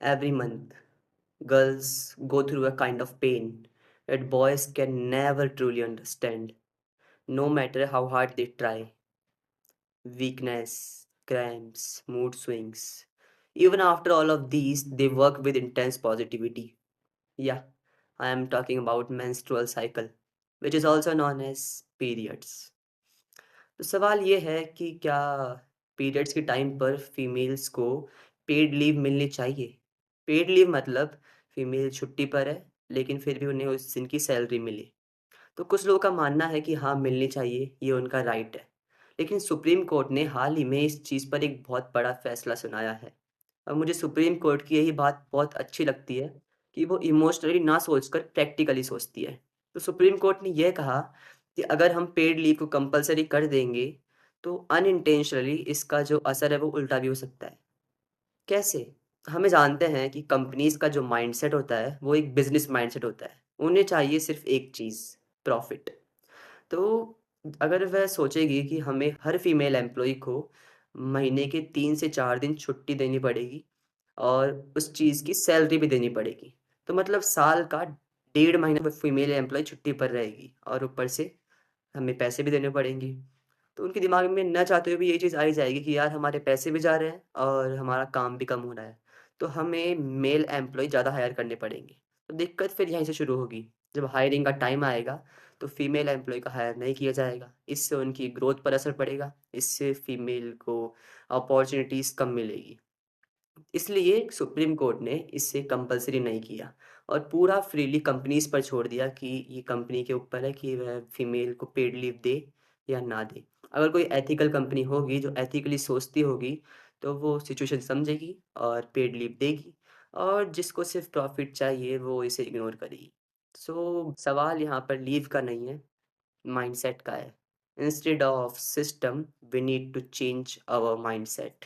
Every month, girls go through a kind of pain that boys can never truly understand, no matter how hard they try. Weakness, cramps, mood swings. Even after all of these, they work with intense positivity. Yeah, I am talking about menstrual cycle, which is also known as periods. तो सवाल ये है कि क्या periods के time पर females को paid leave मिलनी चाहिए? पेड लीव मतलब फीमेल छुट्टी पर है, लेकिन फिर भी उन्हें उस दिन की सैलरी मिले। तो कुछ लोगों का मानना है कि हाँ, मिलनी चाहिए, ये उनका राइट है। लेकिन सुप्रीम कोर्ट ने हाल ही में इस चीज़ पर एक बहुत बड़ा फैसला सुनाया है। और मुझे सुप्रीम कोर्ट की यही बात बहुत अच्छी लगती है कि वो इमोशनली ना सोचकर प्रैक्टिकली सोचती है। तो सुप्रीम कोर्ट ने यह कहा कि अगर हम पेड लीव को कंपल्सरी कर देंगे, तो अनइंटेंशनली इसका जो असर है वो उल्टा भी हो सकता है। कैसे? हमें जानते हैं कि कंपनीज़ का जो माइंडसेट होता है, वो एक बिज़नेस माइंडसेट होता है। उन्हें चाहिए सिर्फ़ एक चीज़, प्रॉफ़िट। तो अगर वह सोचेगी कि हमें हर फीमेल एम्प्लॉयी को महीने के 3 से 4 दिन छुट्टी देनी पड़ेगी और उस चीज़ की सैलरी भी देनी पड़ेगी। तो मतलब साल का 1.5 महीना वो फीमेल एम्प्लॉयी छुट्टी पर रहेगी और ऊपर से हमें पैसे भी देने पड़ेंगे। तो उनके दिमाग में ना चाहते हुए भी ये चीज़ आ ही जाएगी कि यार हमारे पैसे भी जा रहे हैं और हमारा काम भी कम हो रहा है। तो हमें मेल एम्प्लॉयी ज़्यादा हायर करने पड़ेंगे। तो दिक्कत फिर यहीं से शुरू होगी। जब हायरिंग का टाइम आएगा तो फीमेल एम्प्लॉयी को हायर नहीं किया जाएगा। इससे उनकी ग्रोथ पर असर पड़ेगा। इससे फीमेल को अपॉर्च्युनिटीज़ कम मिलेगी। इसलिए सुप्रीम कोर्ट ने इसे कंपल्सरी नहीं किया और पूरा फ्रीली कंपनीज़ पर छोड़ दिया कि ये कंपनी के ऊपर है कि वह फीमेल को पेड लीव दे या ना दे। अगर कोई एथिकल कंपनी होगी जो एथिकली सोचती होगी, तो वो सिचुएशन समझेगी और पेड लीव देगी और जिसको सिर्फ़ प्रॉफ़िट चाहिए वो इसे इग्नोर करेगी। सो सवाल यहाँ पर लीव का नहीं है, माइंडसेट का है। Instead of system we need to change our mindset.